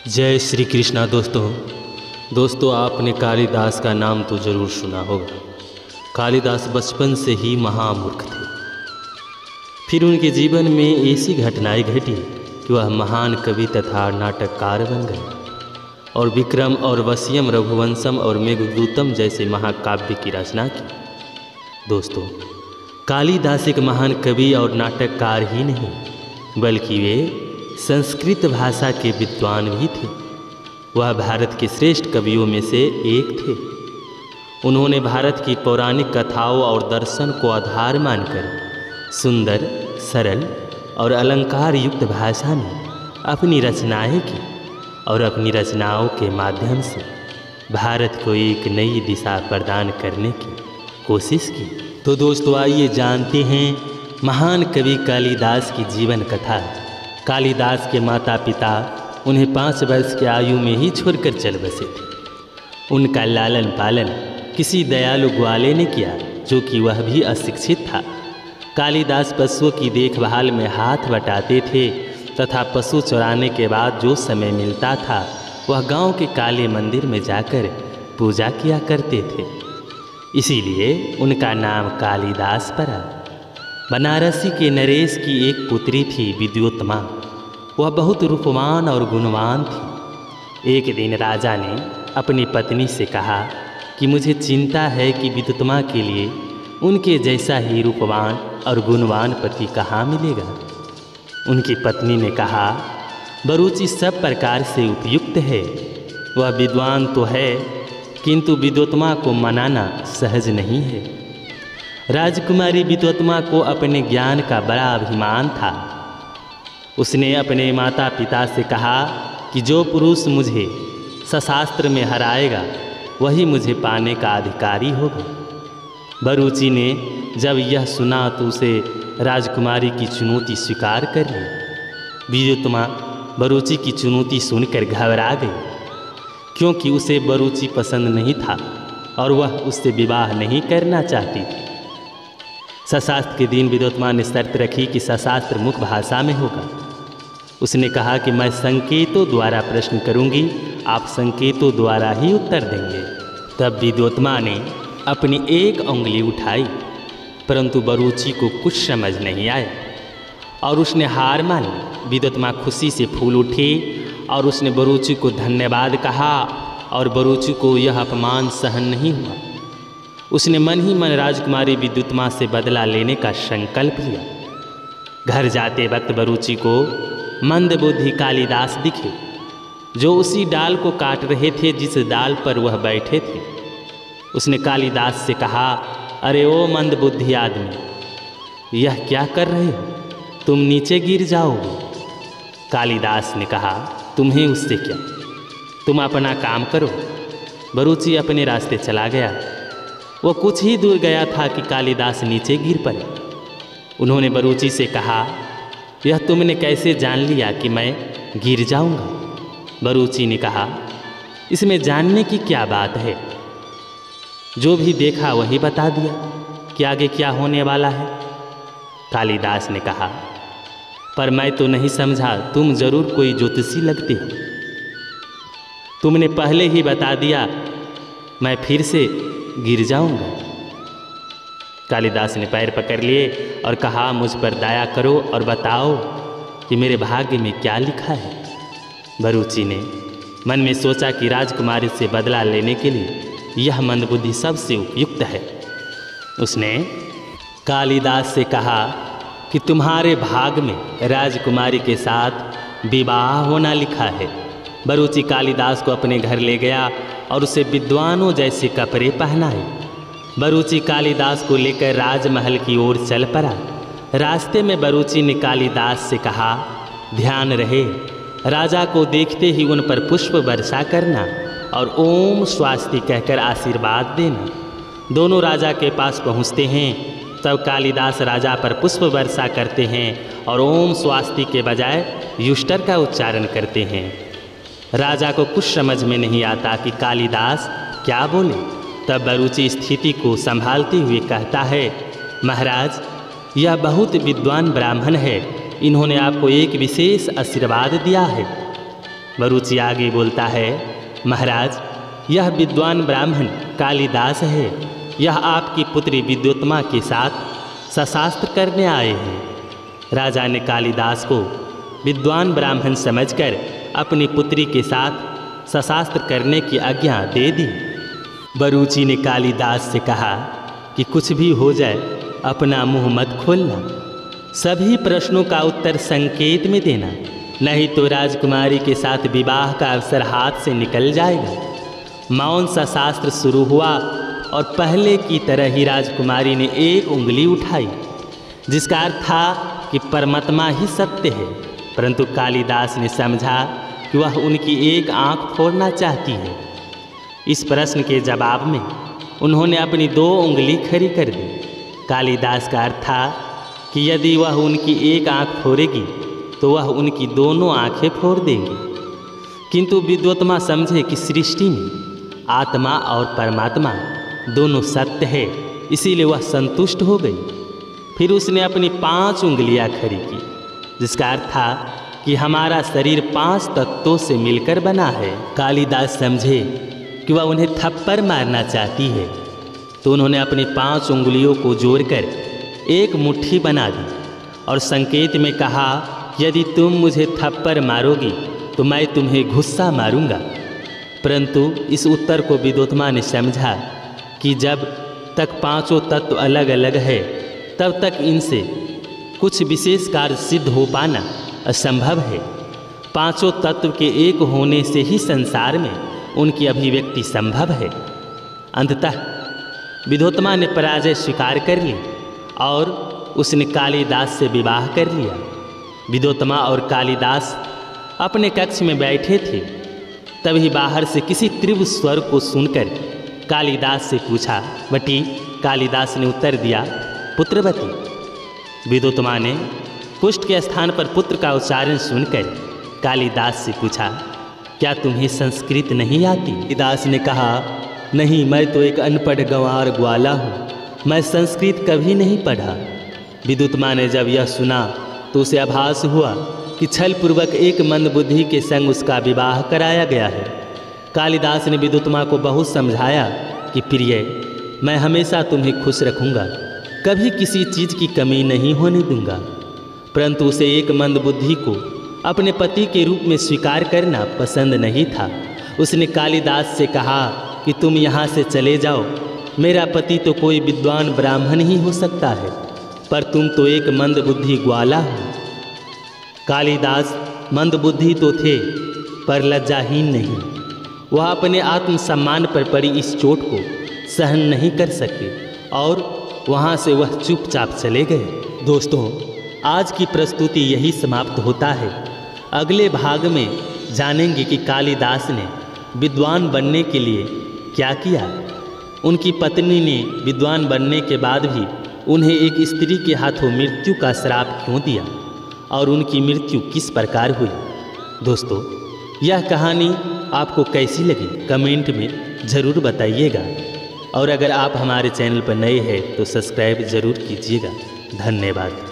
जय श्री कृष्णा। दोस्तों आपने कालिदास का नाम तो ज़रूर सुना होगा। कालिदास बचपन से ही महामूर्ख थे। फिर उनके जीवन में ऐसी घटनाएं घटी कि वह महान कवि तथा नाटककार बन गए और विक्रम और वसियम, रघुवंशम और मेघदूतम जैसे महाकाव्य की रचना की। दोस्तों, कालिदास एक महान कवि और नाटककार ही नहीं बल्कि वे संस्कृत भाषा के विद्वान भी थे। वह भारत के श्रेष्ठ कवियों में से एक थे। उन्होंने भारत की पौराणिक कथाओं और दर्शन को आधार मानकर सुंदर, सरल और अलंकार युक्त भाषा में अपनी रचनाएं की और अपनी रचनाओं के माध्यम से भारत को एक नई दिशा प्रदान करने की कोशिश की। तो दोस्तों आइए जानते हैं महान कवि कालिदास की जीवन कथा। कालिदास के माता पिता उन्हें 5 वर्ष की आयु में ही छोड़कर चल बसे थे। उनका लालन पालन किसी दयालु ग्वाले ने किया, जो कि वह भी अशिक्षित था। कालिदास पशुओं की देखभाल में हाथ बटाते थे तथा पशु चराने के बाद जो समय मिलता था वह गांव के काली मंदिर में जाकर पूजा किया करते थे। इसीलिए उनका नाम कालिदास पड़ा। बनारसी के नरेश की एक पुत्री थी विद्योत्मा। वह बहुत रूपवान और गुणवान थी। एक दिन राजा ने अपनी पत्नी से कहा कि मुझे चिंता है कि विद्योत्मा के लिए उनके जैसा ही रूपवान और गुणवान पति कहाँ मिलेगा। उनकी पत्नी ने कहा, बरूची सब प्रकार से उपयुक्त है। वह विद्वान तो है किंतु विद्योत्मा को मनाना सहज नहीं है। राजकुमारी विद्योत्मा को अपने ज्ञान का बड़ा अभिमान था। उसने अपने माता पिता से कहा कि जो पुरुष मुझे सशास्त्र में हराएगा वही मुझे पाने का अधिकारी होगा। बरूची ने जब यह सुना तो उसे राजकुमारी की चुनौती स्वीकार कर ली। विद्योत्मा बरूची की चुनौती सुनकर घबरा गई, क्योंकि उसे बरूची पसंद नहीं था और वह उससे विवाह नहीं करना चाहती थी। सशास्त्र के दिन विद्योत्मा ने शर्त रखी कि सशास्त्र मुख्य भाषा में होगा। उसने कहा कि मैं संकेतों द्वारा प्रश्न करूंगी, आप संकेतों द्वारा ही उत्तर देंगे। तब विद्योत्मा ने अपनी एक उंगली उठाई, परंतु बरूची को कुछ समझ नहीं आया और उसने हार मानी। विद्योत्मा खुशी से फूल उठी और उसने बरूची को धन्यवाद कहा और बरूची को यह अपमान सहन नहीं हुआ। उसने मन ही मन राजकुमारी विद्योत्मा से बदला लेने का संकल्प लिया। घर जाते वक्त बरूची को मंदबुद्धि कालिदास दिखे, जो उसी डाल को काट रहे थे जिस डाल पर वह बैठे थे। उसने कालिदास से कहा, अरे ओ मंदबुद्धि आदमी, यह क्या कर रहे हो? तुम नीचे गिर जाओगे। कालिदास ने कहा, तुम्हें उससे क्या, तुम अपना काम करो। बरूची अपने रास्ते चला गया। वो कुछ ही दूर गया था कि कालिदास नीचे गिर पड़े। उन्होंने बरूची से कहा, यह तुमने कैसे जान लिया कि मैं गिर जाऊंगा? बरूची ने कहा, इसमें जानने की क्या बात है, जो भी देखा वही बता दिया कि आगे क्या होने वाला है। कालिदास ने कहा, पर मैं तो नहीं समझा, तुम जरूर कोई ज्योतिषी लगते हो। तुमने पहले ही बता दिया मैं फिर से गिर जाऊंगा। कालिदास ने पैर पकड़ लिए और कहा, मुझ पर दया करो और बताओ कि मेरे भाग्य में क्या लिखा है। बरूची ने मन में सोचा कि राजकुमारी से बदला लेने के लिए यह मंदबुद्धि सबसे उपयुक्त है। उसने कालिदास से कहा कि तुम्हारे भाग में राजकुमारी के साथ विवाह होना लिखा है। बरूची कालिदास को अपने घर ले गया और उसे विद्वानों जैसे कपड़े पहनाए। बरूची कालिदास को लेकर राजमहल की ओर चल पड़ा। रास्ते में बरूची ने कालिदास से कहा, ध्यान रहे, राजा को देखते ही उन पर पुष्प वर्षा करना और ओम स्वास्ति कहकर आशीर्वाद देना। दोनों राजा के पास पहुँचते हैं, तब कालिदास राजा पर पुष्प वर्षा करते हैं और ओम स्वास्ति के बजाय युष्टर का उच्चारण करते हैं। राजा को कुछ समझ में नहीं आता कि कालिदास क्या बोले। तब बरूची स्थिति को संभालते हुए कहता है, महाराज, यह बहुत विद्वान ब्राह्मण है, इन्होंने आपको एक विशेष आशीर्वाद दिया है। बरूची आगे बोलता है, महाराज यह विद्वान ब्राह्मण कालिदास है। यह आपकी पुत्री विद्योत्मा के साथ सशास्त्र करने आए हैं। राजा ने कालिदास को विद्वान ब्राह्मण समझकर अपनी पुत्री के साथ सशास्त्र करने की आज्ञा दे दी। बरूची ने कालिदास से कहा कि कुछ भी हो जाए अपना मुंह मत खोलना, सभी प्रश्नों का उत्तर संकेत में देना, नहीं तो राजकुमारी के साथ विवाह का अवसर हाथ से निकल जाएगा। मौन सा शास्त्र शुरू हुआ और पहले की तरह ही राजकुमारी ने एक उंगली उठाई, जिसका अर्थ था कि परमात्मा ही सत्य है। परंतु कालिदास ने समझा कि वह उनकी एक आंख फोड़ना चाहती है। इस प्रश्न के जवाब में उन्होंने अपनी 2 उंगली खड़ी कर दी। कालिदास का अर्थ था कि यदि वह उनकी एक आंख फोड़ेगी तो वह उनकी दोनों आंखें फोड़ देंगे। किंतु विद्योत्मा समझे कि सृष्टि में आत्मा और परमात्मा दोनों सत्य है, इसीलिए वह संतुष्ट हो गई। फिर उसने अपनी 5 उंगलियां खड़ी की, जिसका अर्थ था कि हमारा शरीर 5 तत्वों से मिलकर बना है। कालिदास समझे कि वह उन्हें थप्पड़ मारना चाहती है, तो उन्होंने अपनी 5 उंगलियों को जोड़कर एक मुट्ठी बना दी और संकेत में कहा, यदि तुम मुझे थप्पड़ मारोगी तो मैं तुम्हें गुस्सा मारूंगा। परंतु इस उत्तर को विद्योत्मा ने समझा कि जब तक 5 तत्व अलग अलग है तब तक इनसे कुछ विशेष कार्य सिद्ध हो पाना असंभव है। 5 तत्व के एक होने से ही संसार में उनकी अभिव्यक्ति संभव है। अंततः विद्योत्मा ने पराजय स्वीकार कर ली और उसने कालिदास से विवाह कर लिया। विद्योत्मा और कालिदास अपने कक्ष में बैठे थे, तभी बाहर से किसी तीव्र स्वर को सुनकर कालिदास से पूछा, बटी। कालिदास ने उत्तर दिया, पुत्रवती। विद्योत्मा ने पुष्ट के स्थान पर पुत्र का उच्चारण सुनकर कालिदास से पूछा, क्या तुम्हें संस्कृत नहीं आती? कालिदास ने कहा, नहीं, मैं तो एक अनपढ़ गंवार ग्वाला हूँ, मैं संस्कृत कभी नहीं पढ़ा। विद्योत्मा ने जब यह सुना तो उसे आभास हुआ कि छलपूर्वक एक मंदबुद्धि के संग उसका विवाह कराया गया है। कालिदास ने विद्योत्मा को बहुत समझाया कि प्रिय, मैं हमेशा तुम्हें खुश रखूँगा, कभी किसी चीज़ की कमी नहीं होने दूंगा। परंतु उसे एक मंदबुद्धि को अपने पति के रूप में स्वीकार करना पसंद नहीं था। उसने कालिदास से कहा कि तुम यहाँ से चले जाओ, मेरा पति तो कोई विद्वान ब्राह्मण ही हो सकता है, पर तुम तो एक मंदबुद्धि ग्वाला हो। कालिदास मंदबुद्धि तो थे पर लज्जाहीन नहीं। वह अपने आत्मसम्मान पर पड़ी इस चोट को सहन नहीं कर सके और वहाँ से वह चुपचाप चले गए। दोस्तों, आज की प्रस्तुति यही समाप्त होता है। अगले भाग में जानेंगे कि कालिदास ने विद्वान बनने के लिए क्या किया। उनकी पत्नी ने विद्वान बनने के बाद भी उन्हें एक स्त्री के हाथों मृत्यु का श्राप क्यों दिया और उनकी मृत्यु किस प्रकार हुई। दोस्तों, यह कहानी आपको कैसी लगी कमेंट में ज़रूर बताइएगा, और अगर आप हमारे चैनल पर नए हैं तो सब्सक्राइब ज़रूर कीजिएगा। धन्यवाद।